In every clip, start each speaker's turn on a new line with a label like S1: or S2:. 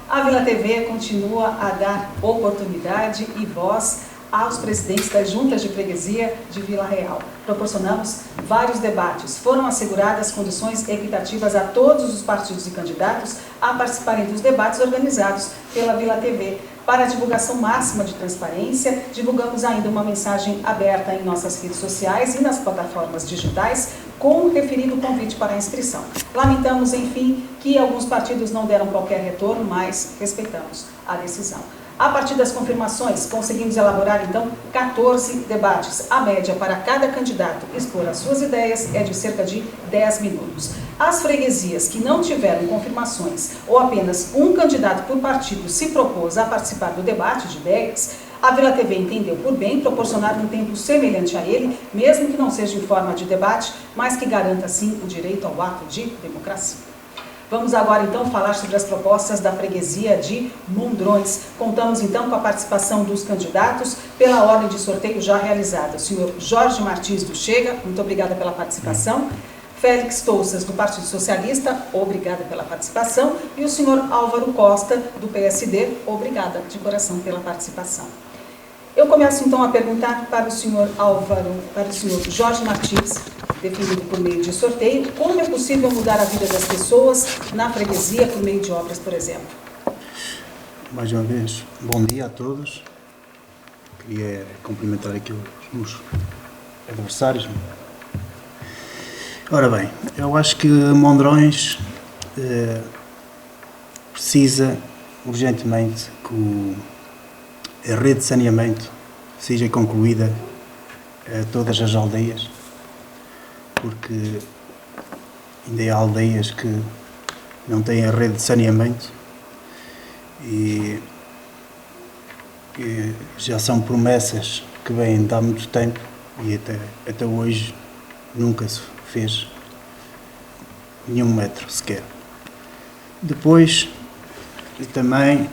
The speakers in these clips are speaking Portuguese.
S1: A Vila TV continua a dar oportunidade e voz aos presidentes das juntas de freguesia de Vila Real. Proporcionamos vários debates. Foram asseguradas condições equitativas a todos os partidos e candidatos a participarem dos debates organizados pela Vila TV. Para a divulgação máxima de transparência, divulgamos ainda uma mensagem aberta em nossas redes sociais e nas plataformas digitais com o referido convite para a inscrição. Lamentamos, enfim, que alguns partidos não deram qualquer retorno, mas respeitamos a decisão. A partir das confirmações, conseguimos elaborar, então, 14 debates. A média para cada candidato expor as suas ideias é de cerca de 10 minutos. As freguesias que não tiveram confirmações ou apenas um candidato por partido se propôs a participar do debate de ideias, a Vila TV entendeu por bem proporcionar um tempo semelhante a ele, mesmo que não seja em forma de debate, mas que garanta, sim, o direito ao ato de democracia. Vamos agora, então, falar sobre as propostas da freguesia de Mondrões. Contamos, então, com a participação dos candidatos pela ordem de sorteio já realizada. O senhor Jorge Martins do Chega, muito obrigada pela participação. Félix Touças, do Partido Socialista, obrigada pela participação. E o senhor Álvaro Costa, do PSD, obrigada de coração pela participação. Eu começo, então, a perguntar para o senhor Jorge Martins, definido por meio de sorteio, como é possível mudar a vida das pessoas na freguesia por meio de obras, por exemplo?
S2: Mais uma vez, bom dia a todos. Queria cumprimentar aqui os meus adversários. Ora bem, eu acho que Mondrões precisa urgentemente que a rede de saneamento seja concluída a todas as aldeias, porque ainda há aldeias que não têm a rede de saneamento e já são promessas que vêm de há muito tempo e até hoje nunca se fez nenhum metro sequer. Depois, também,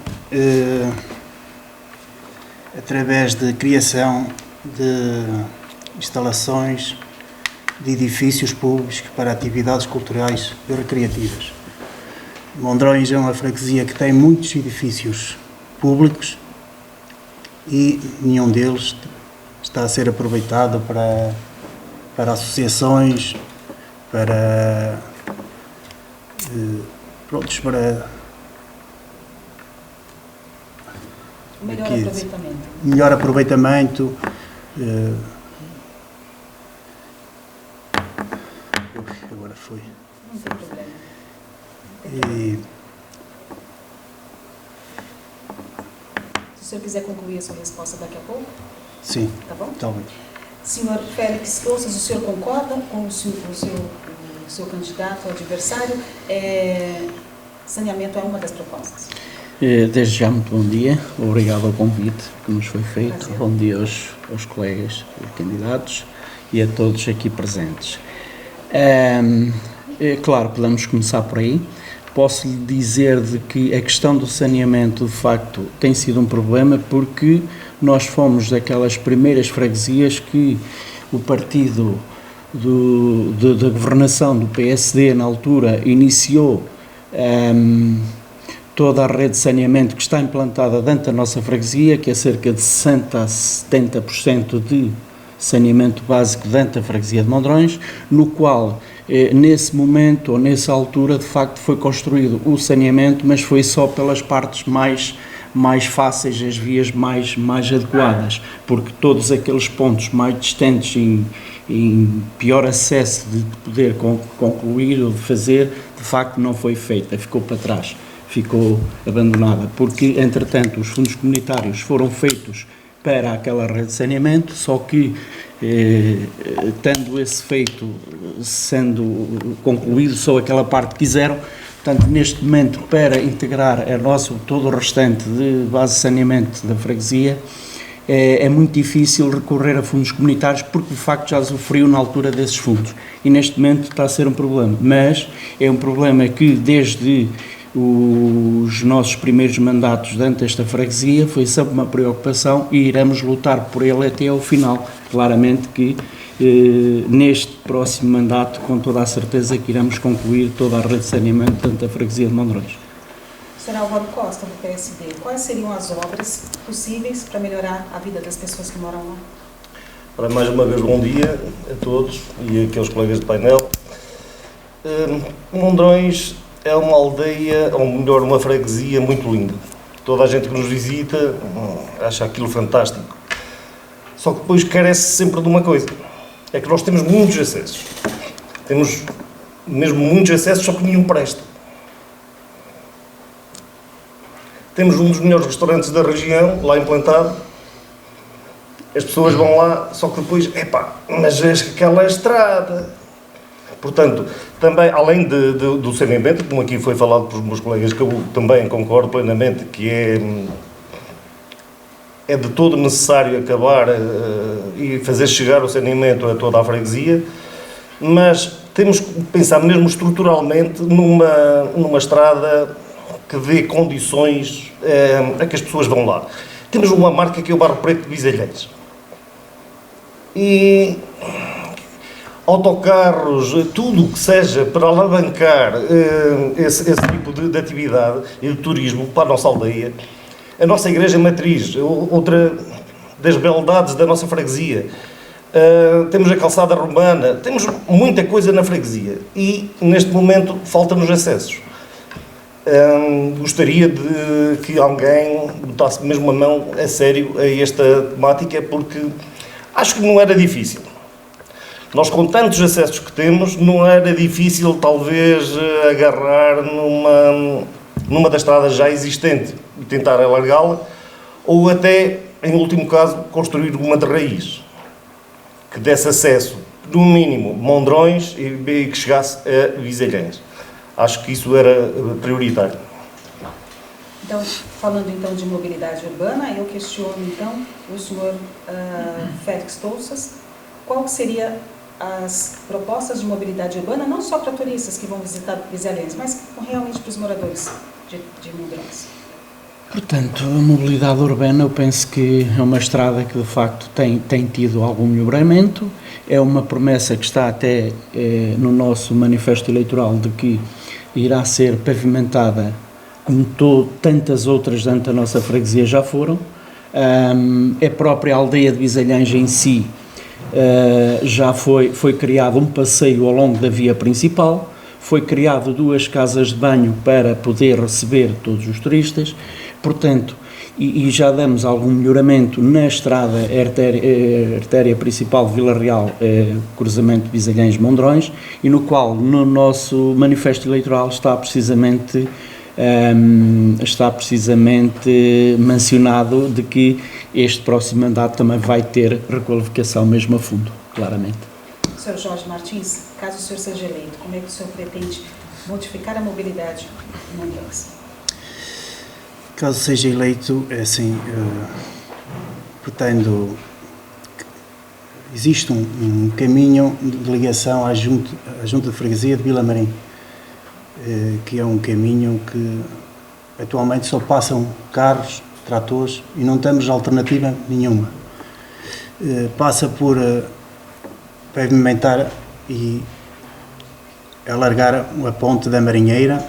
S2: através da criação de instalações de edifícios públicos para atividades culturais e recreativas. Mondrões é uma freguesia que tem muitos edifícios públicos e nenhum deles está a ser aproveitado para associações, para melhor aproveitamento. Agora foi.
S1: Não tem problema. Se o senhor quiser concluir a sua resposta daqui a pouco?
S2: Sim.
S1: Tá bom?
S2: Tá bom.
S1: Senhor Félix Touças, o senhor concorda com o seu candidato, o adversário? Saneamento é uma das propostas.
S3: Desde já, muito bom dia. Obrigado ao convite que nos foi feito.
S1: Prazer.
S3: Bom dia aos colegas candidatos e a todos aqui presentes. Claro, podemos começar por aí. Posso lhe dizer de que a questão do saneamento, de facto, tem sido um problema porque nós fomos daquelas primeiras freguesias que o partido da governação do PSD, na altura, iniciou toda a rede de saneamento que está implantada dentro da nossa freguesia, que é cerca de 60% a 70% de saneamento básico dentro da freguesia de Mondrões, no qual, nesse momento, ou nessa altura, de facto, foi construído o saneamento, mas foi só pelas partes mais fáceis, as vias mais adequadas, porque todos aqueles pontos mais distantes, em pior acesso de poder concluir ou de fazer, de facto não foi feita, ficou para trás, ficou abandonada, porque, entretanto, os fundos comunitários foram feitos para aquela rede de saneamento, só que, tendo esse feito, sendo concluído só aquela parte que quiseram, portanto, neste momento, para integrar todo o restante de base de saneamento da freguesia, é muito difícil recorrer a fundos comunitários porque, de facto, já usufruiu na altura desses fundos. E, neste momento, está a ser um problema. Mas é um problema que, desde os nossos primeiros mandatos dentro desta freguesia, foi sempre uma preocupação e iremos lutar por ele até ao final. Claramente que neste próximo mandato, com toda a certeza que iremos concluir toda a rede de saneamento dentro da freguesia de Mondrões.
S1: Sr. Álvaro Costa, do PSD, quais seriam as obras possíveis para melhorar a vida das pessoas que moram lá?
S4: Ora, mais uma vez, bom dia a todos e aqueles colegas de painel. Mondrões é uma aldeia, ou melhor, uma freguesia muito linda. Toda a gente que nos visita acha aquilo fantástico. Só que depois carece sempre de uma coisa. É que nós temos muitos acessos. Temos mesmo muitos acessos, só que nenhum presta. Temos um dos melhores restaurantes da região, lá implantado. As pessoas vão lá, só que depois, mas aquela estrada. Portanto, também, além do saneamento, como aqui foi falado pelos meus colegas, que eu também concordo plenamente, que é de todo necessário acabar e fazer chegar o saneamento a toda a freguesia, mas temos que pensar mesmo estruturalmente numa estrada que dê condições a que as pessoas vão lá. Temos uma marca que é o Barro Preto de Vizelhães. E autocarros, tudo o que seja para alavancar esse tipo de atividade e de turismo para a nossa aldeia. A nossa igreja matriz, outra das beldades da nossa freguesia. Temos a calçada romana, temos muita coisa na freguesia e, neste momento, faltam-nos acessos. Gostaria de que alguém botasse mesmo a mão a sério a esta temática, porque acho que não era difícil. Nós, com tantos acessos que temos, não era difícil, talvez, agarrar numa das estradas já existente e tentar alargá-la, ou até, em último caso, construir uma de raiz, que desse acesso, no mínimo, Mondrões e que chegasse a Vizelhães. Acho que isso era prioritário.
S1: Então, falando então de mobilidade urbana, eu questiono então o senhor Félix Touças, qual seria as propostas de mobilidade urbana, não só para turistas que vão visitar Vizelhães, mas realmente para os moradores de Mondrões?
S3: Portanto, a mobilidade urbana, eu penso que é uma estrada que de facto tem tido algum melhoramento, é uma promessa que está até no nosso manifesto eleitoral de que irá ser pavimentada como tantas outras dentro da nossa freguesia já foram. A própria aldeia de Vizelhães em si já foi criado um passeio ao longo da via principal, foi criado 2 casas de banho para poder receber todos os turistas, portanto, e já damos algum melhoramento na estrada artéria principal de Vila Real, cruzamento de Vizelhães-Mondrões, e no qual no nosso manifesto eleitoral está precisamente mencionado de que este próximo mandato também vai ter requalificação mesmo a fundo, claramente.
S1: Sr. Jorge Martins, caso o senhor seja eleito, como é que o senhor pretende modificar a mobilidade em Mondrões?
S2: Caso seja eleito, é assim, pretendo que existe um caminho de ligação à junta de freguesia de Vila Marim, que é um caminho que atualmente só passam carros, tratores e não temos alternativa nenhuma. Passa por pavimentar e alargar a ponte da Marinheira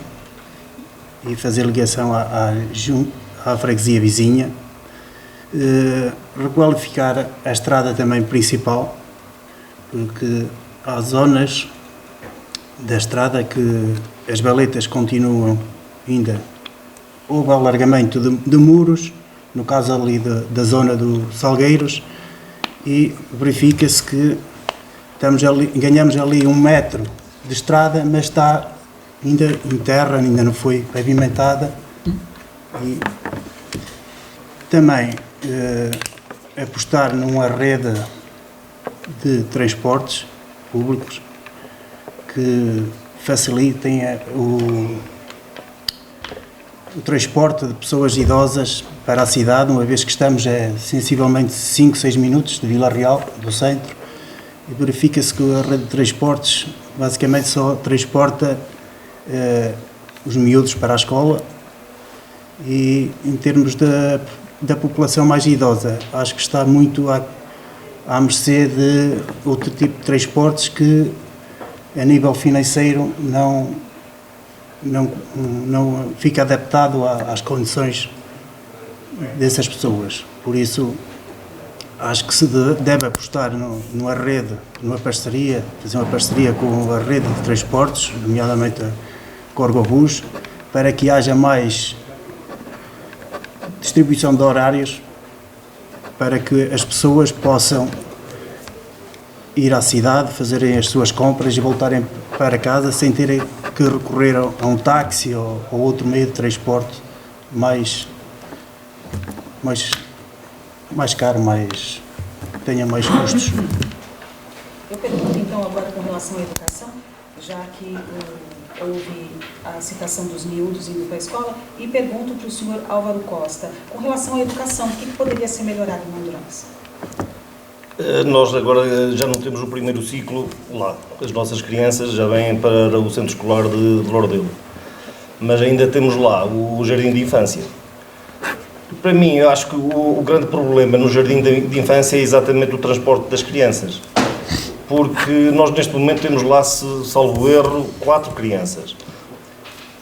S2: e fazer ligação à freguesia vizinha, requalificar a estrada também principal, porque há zonas da estrada que as valetas continuam ainda. Houve alargamento de muros, no caso ali da zona do Salgueiros, e verifica-se que ganhamos ali 1 metro de estrada, mas está ainda em terra, ainda não foi pavimentada. E também apostar numa rede de transportes públicos que facilitem o transporte de pessoas idosas para a cidade, uma vez que estamos sensivelmente 5, 6 minutos de Vila Real, do centro, e verifica-se que a rede de transportes basicamente só transporta os miúdos para a escola, e em termos da população mais idosa, acho que está muito à mercê de outro tipo de transportes que a nível financeiro não fica adaptado às condições dessas pessoas. Por isso, acho que se deve apostar numa rede, fazer uma parceria com a rede de transportes, nomeadamente a Corgobus, para que haja mais distribuição de horários, para que as pessoas possam ir à cidade, fazerem as suas compras e voltarem para casa sem terem que recorrer a um táxi ou outro meio de transporte mais caro, tenha mais custos.
S1: Eu pergunto então agora com relação à educação, já que houve a citação dos miúdos indo para a escola, e pergunto para o senhor Álvaro Costa, com relação à educação, o que poderia ser melhorado em Mondronhas?
S4: Nós agora já não temos o primeiro ciclo lá. As nossas crianças já vêm para o centro escolar de Lordelo. Mas ainda temos lá o jardim de infância. Para mim, eu acho que o grande problema no jardim de infância é exatamente o transporte das crianças. Porque nós neste momento temos lá, salvo erro, 4 crianças.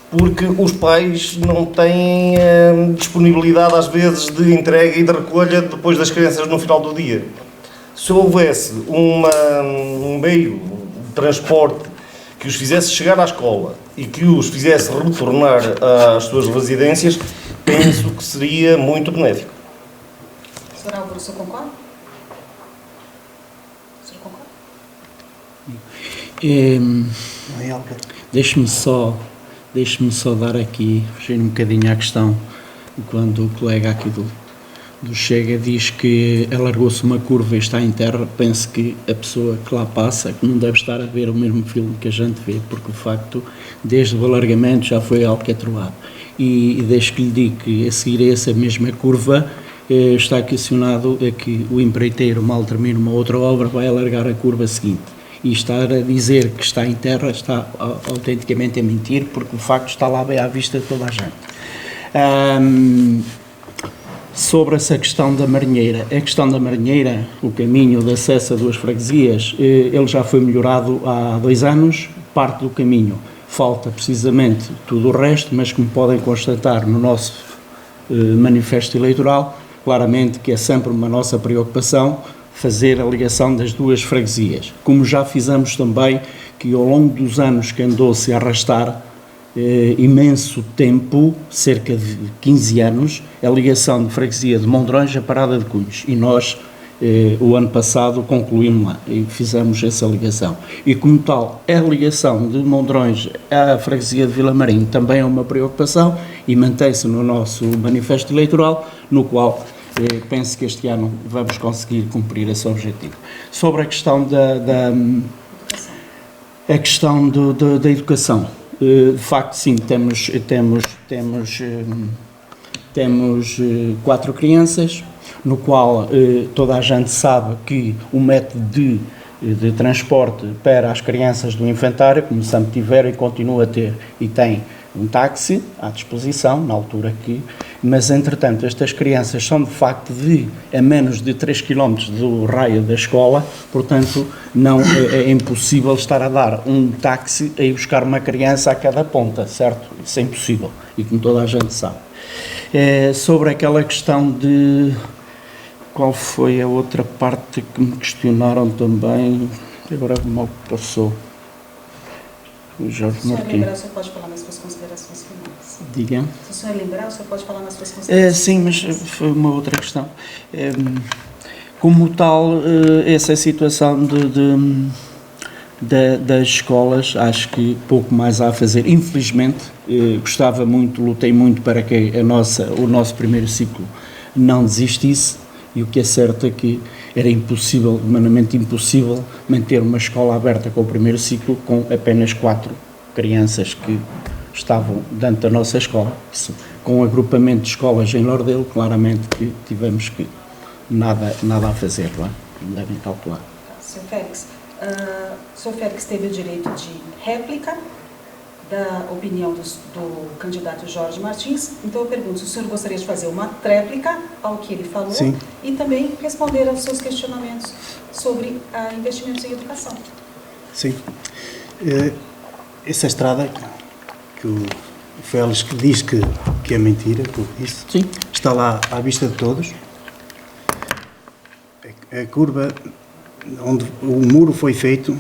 S4: Porque os pais não têm disponibilidade às vezes de entrega e de recolha depois das crianças no final do dia. Se houvesse um meio de transporte que os fizesse chegar à escola e que os fizesse retornar às suas residências, penso que seria muito benéfico.
S1: Sr. Álvaro, o senhor concorda? O senhor concorda?
S3: Deixe-me só dar aqui, fugir um bocadinho à questão, quando o colega aqui do Chega diz que alargou-se uma curva e está em terra. Penso que a pessoa que lá passa que não deve estar a ver o mesmo filme que a gente vê, porque de facto desde o alargamento já foi algo que é trovado. E desde que lhe digo que a seguir essa mesma curva está questionado que o empreiteiro, mal termina uma outra obra, vai alargar a curva seguinte. E estar a dizer que está em terra está autenticamente a mentir, porque de facto está lá bem à vista de toda a gente. Sobre essa questão da Marinheira, o caminho de acesso a 2 freguesias, ele já foi melhorado há 2 anos, parte do caminho. Falta precisamente tudo o resto, mas como podem constatar no nosso manifesto eleitoral, claramente que é sempre uma nossa preocupação fazer a ligação das 2 freguesias. Como já fizemos também, que ao longo dos anos que andou-se a arrastar imenso tempo, cerca de 15 anos, a ligação de freguesia de Mondronhas à Parada de Cunhos. E nós, o ano passado, concluímos lá e fizemos essa ligação. E como tal, a ligação de Mondronhas à freguesia de Vilamarim também é uma preocupação e mantém-se no nosso manifesto eleitoral, no qual penso que este ano vamos conseguir cumprir esse objetivo. Sobre a questão da educação, de facto, sim, temos 4 crianças, no qual toda a gente sabe que o método de transporte para as crianças do infantário, como sempre tiveram e continua a ter, e tem um táxi à disposição, na altura que, mas entretanto estas crianças são de facto a menos de 3 km do raio da escola, portanto não é impossível estar a dar um táxi a ir buscar uma criança a cada ponta, certo? Isso é impossível, e como toda a gente sabe. Sobre aquela questão de qual foi a outra parte que me questionaram também, agora mal passou. O Jorge
S1: Se o senhor
S3: Martins.
S1: lembrar, o senhor pode falar nas suas considerações finais.
S3: Diga.
S1: Se o senhor lembrar, o senhor pode falar nas suas considerações
S3: Sim, mas foi uma outra questão. Como tal, essa situação das escolas, acho que pouco mais há a fazer. Infelizmente, gostava muito, lutei muito para que o nosso primeiro ciclo não desistisse, e o que é certo é que era impossível, humanamente impossível, manter uma escola aberta com o primeiro ciclo com apenas 4 crianças que estavam dentro da nossa escola. Isso, com o agrupamento de escolas em Lordelo, claramente que tivemos que nada a fazer, não é? Como devem calcular.
S1: Sr. Félix, o Sr. Félix teve o direito de réplica da opinião do candidato Jorge Martins. Então eu pergunto se o senhor gostaria de fazer uma tréplica ao que ele falou. Sim. E também responder aos seus questionamentos sobre investimentos em educação.
S2: Sim. Essa estrada que que o Félix que diz que é mentira, que eu disse.
S3: Sim.
S2: Está lá à vista de todos. A curva onde o muro foi feito,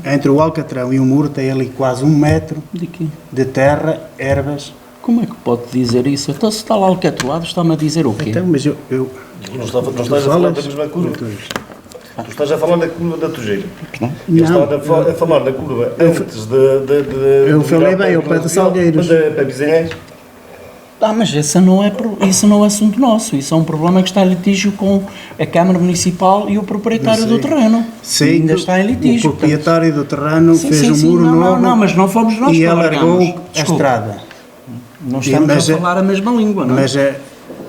S2: entre o Alcatrão e o muro tem ali quase 1 metro
S3: De quê?
S2: de terra, ervas.
S3: Como é que pode dizer isso? Então, se está lá alcatroado, está-me a dizer o quê?
S2: Então, mas eu
S4: Não estás a falar da mesma curva. Tu estás a falar da curva da Tujeira. Eu estava a falar da curva antes de
S2: eu falei bem, ao pé de Salgueiros.
S4: Para Bisanhães.
S3: Mas isso não é assunto nosso. Isso é um problema que está em litígio com a Câmara Municipal e o proprietário do terreno.
S2: Sei
S3: ainda
S2: que
S3: está em litígio.
S2: o proprietário do terreno
S3: Sim,
S2: fez
S3: sim,
S2: um
S3: sim.
S2: muro novo
S3: Não, mas não fomos nós
S2: e
S3: que
S2: alargou
S3: alargamos.
S2: a estrada.
S3: Não estamos a falar a mesma língua, não é?
S2: Mas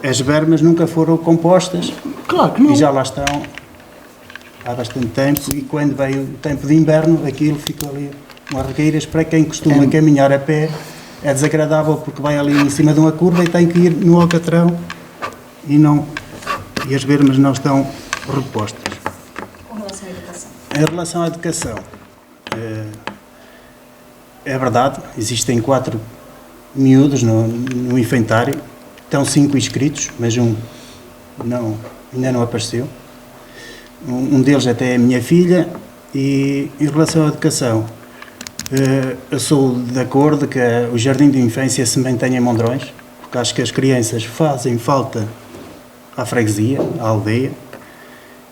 S2: as bermas nunca foram compostas
S3: Claro que não.
S2: e já lá estão há bastante tempo, e quando veio o tempo de inverno aquilo ficou ali umas regueiras. Para quem costuma caminhar a pé é desagradável, porque vai ali em cima de uma curva e tem que ir no Alcatrão e as bermas não estão repostas.
S1: Com relação à educação.
S2: Em relação à educação, é verdade, existem 4 miúdos no infantário, estão 5 inscritos, mas um ainda não apareceu. Um deles até é a minha filha. E em relação à educação, eu sou de acordo que o Jardim de Infância se mantenha em Mondrões, porque acho que as crianças fazem falta à freguesia, à aldeia,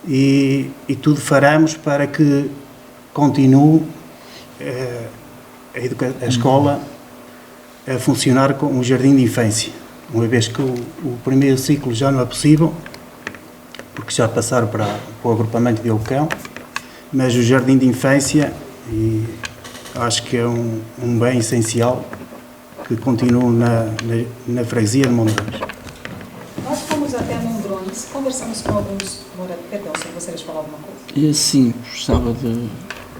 S2: e tudo faremos para que continue a escola a funcionar com um jardim de infância, uma vez que o primeiro ciclo já não é possível, porque já passaram para o agrupamento de Alcão, mas o jardim de infância, e acho que é um bem essencial que continue na freguesia de Mondrões.
S1: Nós fomos até Mondrões, conversamos com alguns moradores. Perdão, se você gostaria de falar alguma coisa.
S3: Sim, gostava de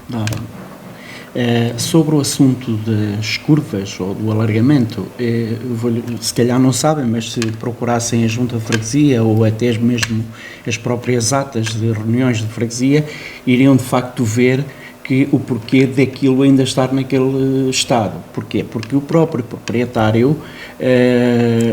S3: dar. Sobre o assunto das curvas ou do alargamento, se calhar não sabem, mas se procurassem a Junta de Freguesia ou até mesmo as próprias atas de reuniões de freguesia, iriam de facto ver que o porquê daquilo ainda estar naquele estado. Porquê? Porque o próprio proprietário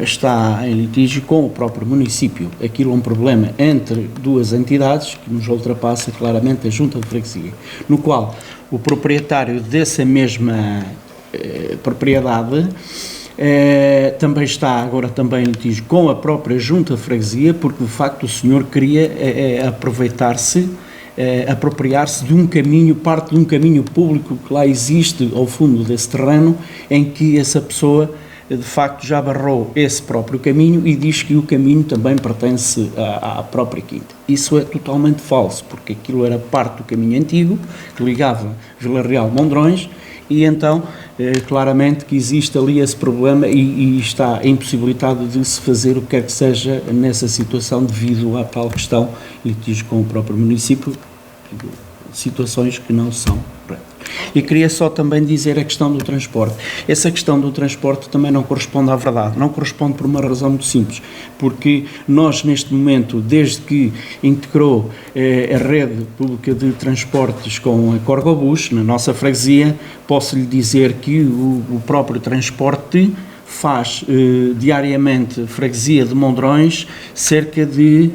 S3: está em litígio com o próprio município. Aquilo é um problema entre duas entidades que nos ultrapassa claramente a Junta de Freguesia, no qual o proprietário dessa mesma propriedade também está agora também em litígio com a própria Junta de Freguesia, porque de facto o senhor queria aproveitar-se, apropriar-se de um caminho, parte de um caminho público que lá existe ao fundo desse terreno, em que essa pessoa de facto já barrou esse próprio caminho e diz que o caminho também pertence à própria quinta. Isso é totalmente falso, porque aquilo era parte do caminho antigo que ligava Vila Real a Mondrões, e então claramente que existe ali esse problema e está impossibilitado de se fazer o que quer que seja nessa situação devido à tal questão, litígio com o próprio município, situações que não são corretas. E queria só também dizer a questão do transporte. Essa questão do transporte também não corresponde à verdade. Não corresponde por uma razão muito simples. Porque nós, neste momento, desde que integrou a rede pública de transportes com a Corgobus, na nossa freguesia, posso lhe dizer que o próprio transporte faz diariamente, freguesia de Mondrões, cerca de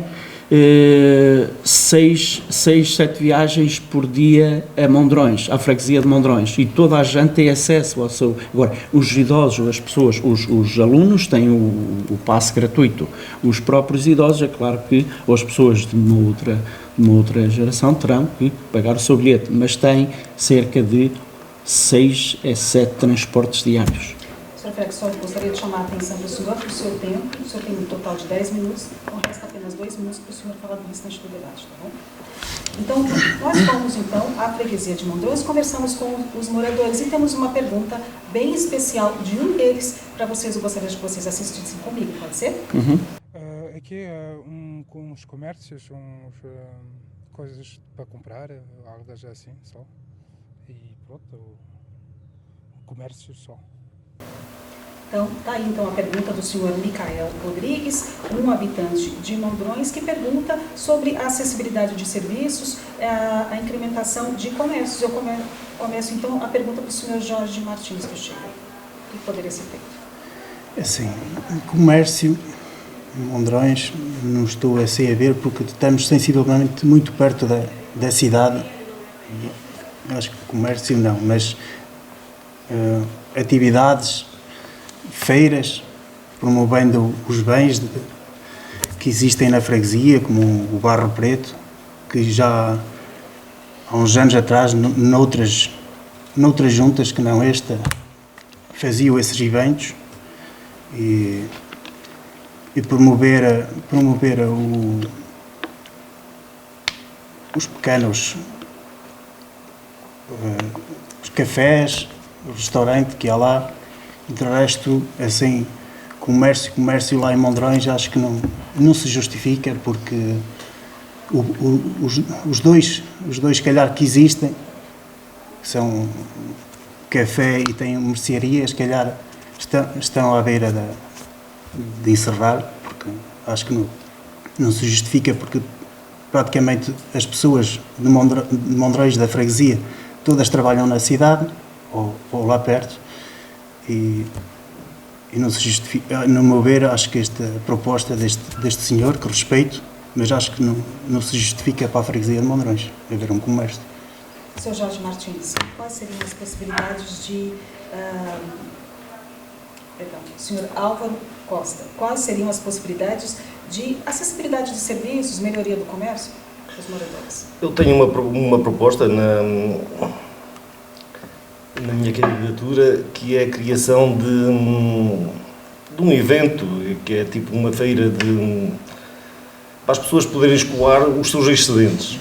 S3: 7 viagens por dia a Mondrões, à freguesia de Mondrões, e toda a gente tem acesso ao seu... Agora, os idosos, as pessoas, os alunos têm o passe gratuito, os próprios idosos, é claro que, ou as pessoas de uma outra geração terão que pagar o seu bilhete, mas tem cerca de 6 a 7 transportes diários.
S1: Sr. Félix, só gostaria de chamar a atenção do senhor para o seu tempo. O senhor tem um total de 10 minutos, então resta apenas 2 minutos para o senhor falar do restante do debate, tá bom? Então, nós fomos então à freguesia de Mondrões, conversamos com os moradores e temos uma pergunta bem especial de um deles para vocês. Eu gostaria que vocês assistissem comigo, pode ser?
S3: Uhum.
S5: Aqui com os comércios, coisas para comprar, algo assim só. E pronto, o comércio só.
S1: Então, está aí então a pergunta do senhor Micael Rodrigues, um habitante de Mondrões, que pergunta sobre a acessibilidade de serviços, a incrementação de comércios. Eu começo então a pergunta para o senhor Jorge Martins Teixeira. O que poderia ser feito?
S2: Assim, o comércio em Mondrões não estou assim a ver porque estamos sensivelmente muito perto da cidade. E acho que o comércio não, mas atividades, feiras, promovendo os bens que existem na freguesia, como o Barro Preto, que já há uns anos atrás, noutras juntas que não esta, faziam esses eventos e promover os pequenos os cafés, o restaurante que há lá. De resto, assim, comércio lá em Mondrões acho que não se justifica porque os dois, se calhar, que existem, que são café e têm mercearia, se calhar estão à beira de encerrar, porque acho que não se justifica, porque praticamente as pessoas de Mondrões, da freguesia, todas trabalham na cidade ou lá perto e não se justifica. No meu ver, acho que esta proposta deste senhor, que respeito, mas acho que não se justifica para a freguesia de Mondrões haver um comércio.
S1: Sr. Jorge Martins, quais seriam as possibilidades de... Sr. Álvaro Costa, quais seriam as possibilidades de acessibilidade de serviços, melhoria do comércio dos moradores?
S4: Eu tenho uma proposta na minha candidatura, que é a criação de um evento, que é tipo uma feira para as pessoas poderem escoar os seus excedentes.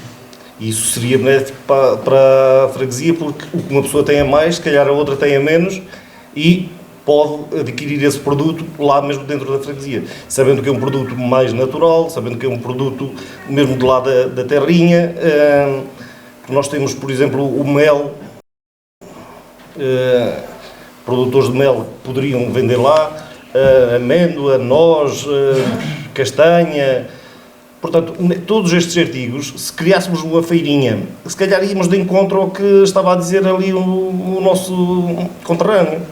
S4: E isso seria benéfico para a freguesia, porque o que uma pessoa tem a mais, se calhar a outra tem a menos, e pode adquirir esse produto lá mesmo dentro da freguesia, sabendo que é um produto mais natural, sabendo que é um produto mesmo de lá da terrinha. Nós temos, por exemplo, o mel, produtores de mel poderiam vender lá, amêndoa, noz, castanha. Portanto, todos estes artigos, se criássemos uma feirinha, se calhar íamos de encontro ao que estava a dizer ali o nosso conterrâneo.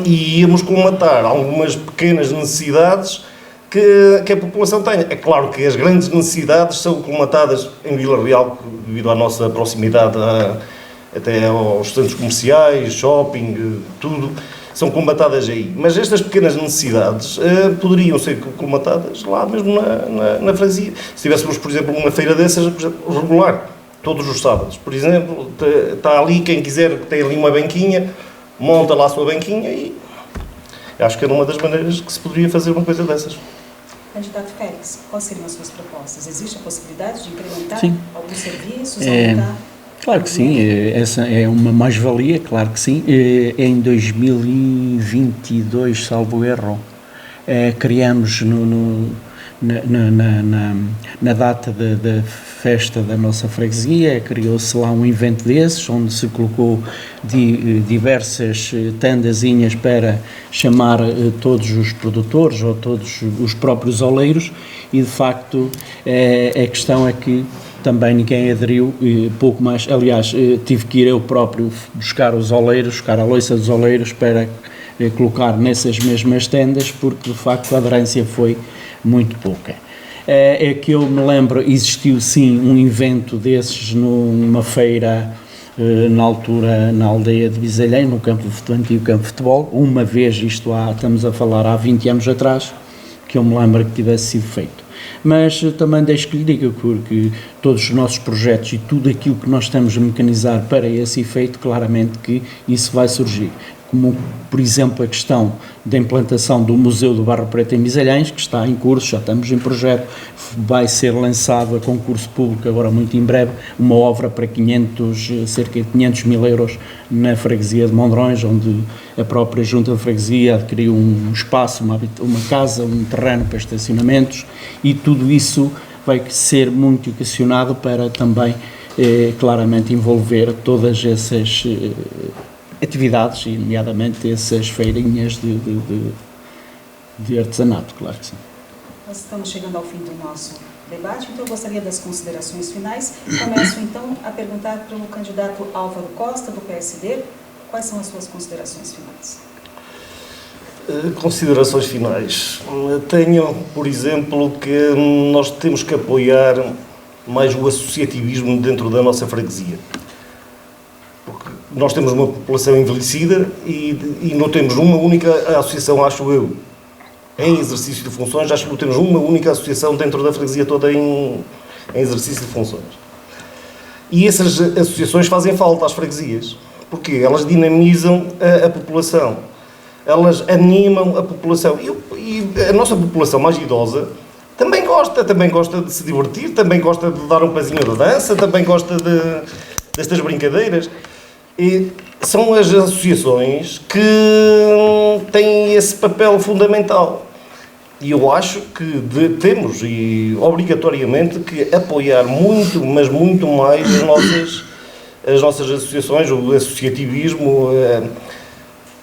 S4: E íamos colmatar algumas pequenas necessidades que a população tem. É claro que as grandes necessidades são colmatadas em Vila Real, devido à nossa proximidade até aos centros comerciais, shopping, tudo, são colmatadas aí. Mas estas pequenas necessidades poderiam ser colmatadas lá mesmo na freguesia. Se tivéssemos, por exemplo, uma feira dessas regular, todos os sábados, por exemplo, está ali, quem quiser, tem ali uma banquinha, monta lá a sua banquinha e acho que era uma das maneiras que se poderia fazer uma coisa dessas.
S1: Candidato Félix, quais seriam as suas propostas? Existe a possibilidade de incrementar alguns serviços, aumentar?
S3: Claro que sim, essa é uma mais-valia, claro que sim. Em 2022, salvo erro, criamos na data da festa da nossa freguesia, criou-se lá um evento desses, onde se colocou diversas tendazinhas para chamar todos os produtores ou todos os próprios oleiros, e de facto a questão é que também ninguém aderiu, pouco mais, aliás, tive que ir eu próprio buscar os oleiros, buscar a loiça dos oleiros para colocar nessas mesmas tendas, porque de facto a aderência foi muito pouca. É que eu me lembro, existiu sim um evento desses numa feira, na altura, na aldeia de Bisalhém, no antigo campo de futebol, uma vez, estamos a falar há 20 anos atrás, que eu me lembro que tivesse sido feito. Mas também deixo que lhe diga, porque todos os nossos projetos e tudo aquilo que nós estamos a mecanizar para esse efeito, claramente que isso vai surgir. Como, por exemplo, a questão da implantação do Museu do Barro Preto em Bisalhães, que está em curso, já estamos em projeto, vai ser lançado a concurso público agora muito em breve, uma obra para cerca de 500 mil euros na freguesia de Mondrões, onde a própria Junta de Freguesia adquiriu um espaço, uma casa, um terreno para estacionamentos, e tudo isso vai ser muito equacionado para também, claramente, envolver todas essas atividades, e nomeadamente essas feirinhas de artesanato, claro que sim.
S1: Nós estamos chegando ao fim do nosso debate, então eu gostaria das considerações finais. Começo então a perguntar para o candidato Álvaro Costa, do PSD, quais são as suas considerações finais?
S4: Considerações finais. Tenho, por exemplo, que nós temos que apoiar mais o associativismo dentro da nossa freguesia. Porque nós temos uma população envelhecida e não temos uma única associação, acho eu, em exercício de funções, acho que não temos uma única associação dentro da freguesia toda em exercício de funções. E essas associações fazem falta às freguesias. Porque elas dinamizam a população. Elas animam a população. E a nossa população mais idosa também gosta de se divertir, também gosta de dar um pezinho de dança, também gosta destas brincadeiras. E são as associações que têm esse papel fundamental. E eu acho que temos, e obrigatoriamente, que apoiar muito, mas muito mais as nossas associações, o associativismo,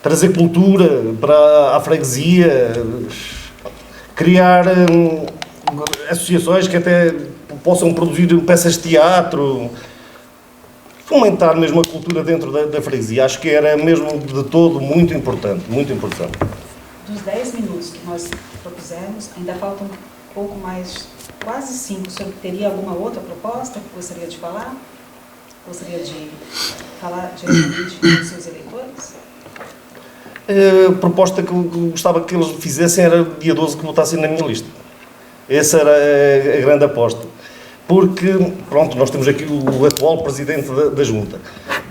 S4: trazer cultura para a freguesia, criar associações que até possam produzir peças de teatro, fomentar mesmo a cultura dentro da freguesia. Acho que era mesmo de todo muito importante, muito importante.
S1: Dos 10 minutos que nós propusemos, ainda faltam um pouco mais, quase 5. O senhor teria alguma outra proposta que gostaria de falar? Gostaria de falar diretamente com os seus eleitores?
S4: A proposta que eu gostava que eles fizessem era dia 12 que votassem na minha lista. Essa era a grande aposta. Porque, pronto, nós temos aqui o atual presidente da Junta.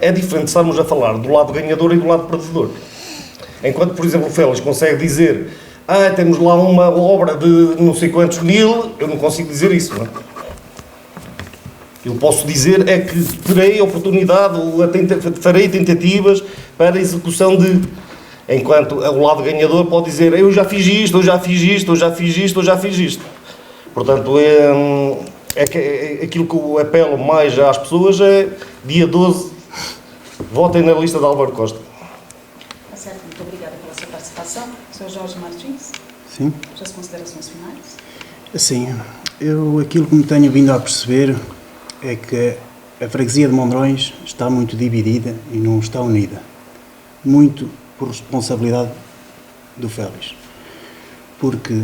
S4: É diferente estarmos a falar do lado ganhador e do lado perdedor. Enquanto, por exemplo, o Félix consegue dizer temos lá uma obra de não sei quantos mil, eu não consigo dizer isso, não é? Eu posso dizer é que terei a oportunidade, farei tentativas para a execução de... Enquanto o lado ganhador pode dizer eu já fiz isto, eu já fiz isto, eu já fiz isto, eu já fiz isto. Portanto, aquilo que eu apelo mais às pessoas é dia 12, votem na lista de Álvaro Costa.
S1: Tá certo, muito obrigada pela sua participação. Sr. Jorge Martins?
S2: Sim.
S1: Suas considerações finais?
S2: Assim, aquilo que me tenho vindo a perceber é que a freguesia de Mondrões está muito dividida e não está unida. Muito por responsabilidade do Félix. Porque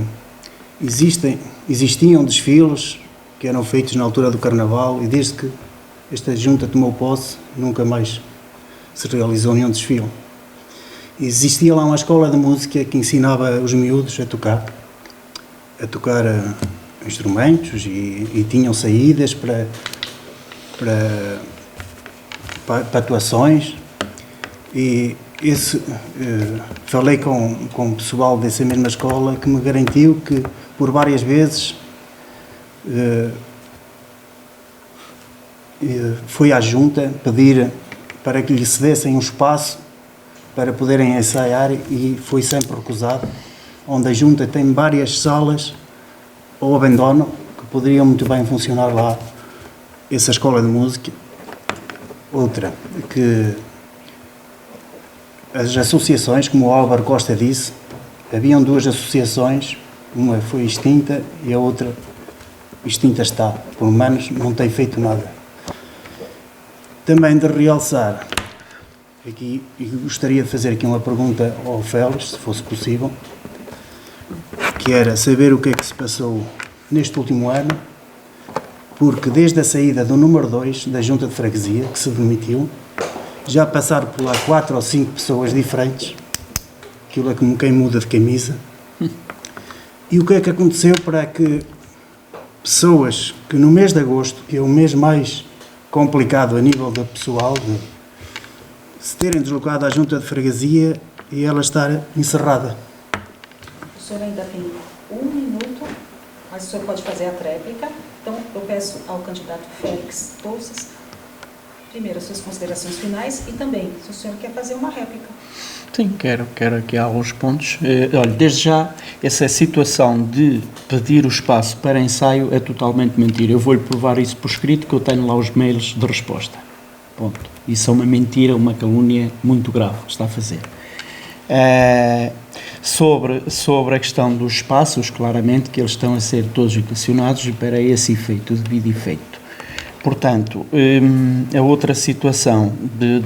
S2: existiam desfiles que eram feitos na altura do Carnaval e desde que esta junta tomou posse, nunca mais se realizou nenhum desfile. Existia lá uma escola de música que ensinava os miúdos a tocar instrumentos e tinham saídas para atuações e falei com o pessoal dessa mesma escola que me garantiu que por várias vezes foi à junta pedir para que lhe cedessem um espaço para poderem ensaiar e foi sempre recusado, onde a junta tem várias salas ao abandono que poderiam muito bem funcionar lá, essa escola de música. Outra, que as associações, como o Álvaro Costa disse, haviam duas associações, uma foi extinta e a outra extinta está, pelo menos não tem feito nada. Também de realçar, aqui, e gostaria de fazer aqui uma pergunta ao Félix, se fosse possível, que era saber o que é que se passou neste último ano, porque desde a saída do número 2 da Junta de Freguesia, que se demitiu, já passaram por lá 4 ou 5 pessoas diferentes, aquilo é como quem muda de camisa. E o que é que aconteceu para que pessoas que no mês de agosto, que é o mês mais complicado a nível do pessoal, de se terem deslocado à Junta de Freguesia e ela estar encerrada?
S1: O senhor ainda tem 1 minuto, mas o senhor pode fazer a tréplica. Então, eu peço ao candidato Félix Touças, primeiro, as suas considerações finais e também, se o senhor quer fazer uma réplica.
S3: Sim, quero aqui alguns pontos. Olha, desde já, essa situação de pedir o espaço para ensaio é totalmente mentira. Eu vou-lhe provar isso por escrito, que eu tenho lá os mails de resposta. Ponto. Isso é uma mentira, uma calúnia muito grave que está a fazer. Sobre a questão dos espaços, claramente que eles estão a ser todos equacionados para esse efeito, o devido efeito. Portanto, a outra situação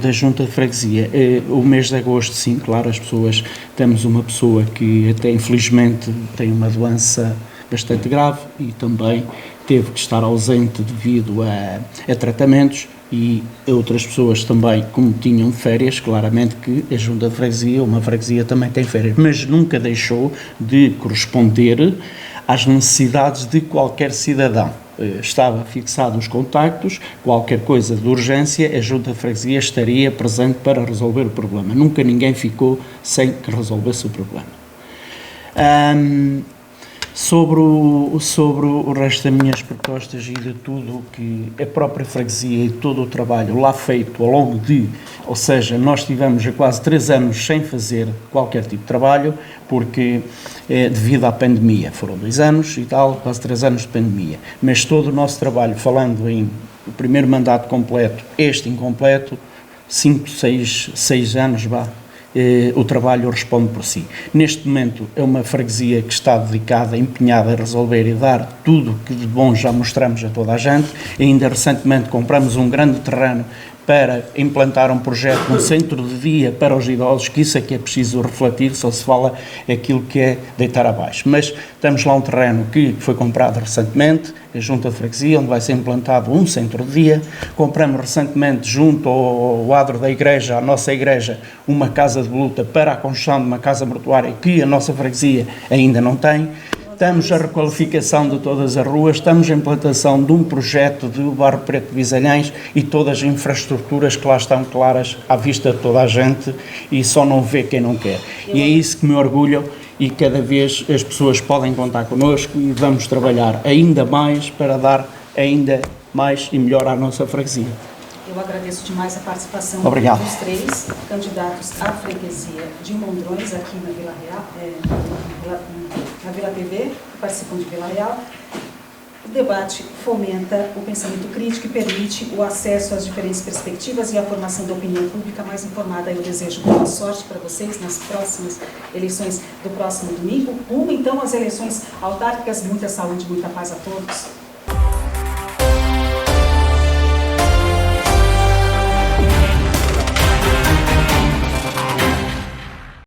S3: da Junta de Freguesia, o mês de agosto, sim, claro, as pessoas, temos uma pessoa que até infelizmente tem uma doença bastante grave e também teve que estar ausente devido a tratamentos, e outras pessoas também, como tinham férias, claramente que a Junta de Freguesia, uma freguesia também tem férias, mas nunca deixou de corresponder às necessidades de qualquer cidadão. Estava fixado os contactos, qualquer coisa de urgência, a Junta de Freguesia estaria presente para resolver o problema. Nunca ninguém ficou sem que resolvesse o problema. Sobre o resto das minhas propostas e de tudo o que a própria freguesia e todo o trabalho lá feito ao longo ou seja, nós tivemos há quase 3 anos sem fazer qualquer tipo de trabalho, porque devido à pandemia, foram 2 anos e tal, quase 3 anos de pandemia, mas todo o nosso trabalho, falando em o primeiro mandato completo, este incompleto, 5, 6 anos, o trabalho responde por si. Neste momento é uma freguesia que está dedicada, empenhada a resolver e dar tudo que de bom já mostramos a toda a gente. Ainda recentemente compramos um grande terreno para implantar um projeto, um centro de dia para os idosos, que isso é que é preciso refletir, só se fala aquilo que é deitar abaixo. Mas temos lá um terreno que foi comprado recentemente, a Junta de Freguesia, onde vai ser implantado um centro de dia. Compramos recentemente, junto ao adro da igreja, à nossa igreja, uma casa de luta para a construção de uma casa mortuária que a nossa freguesia ainda não tem. Estamos a requalificação de todas as ruas, estamos a implantação de um projeto de Barro Preto de Visalhães e todas as infraestruturas que lá estão claras à vista de toda a gente, e só não vê quem não quer. E é isso que me orgulho, e cada vez as pessoas podem contar connosco e vamos trabalhar ainda mais para dar ainda mais e melhor à nossa freguesia.
S1: Eu agradeço demais a participação
S3: Obrigado.
S1: dos 3 candidatos à freguesia de Mondrões, aqui na Vila Real, na Vila TV, que participam de Vila Real. O debate fomenta o pensamento crítico e permite o acesso às diferentes perspectivas e a formação da opinião pública mais informada. Eu desejo boa sorte para vocês nas próximas eleições do próximo domingo. Rumo, então, às eleições autárquicas. Muita saúde, muita paz a todos.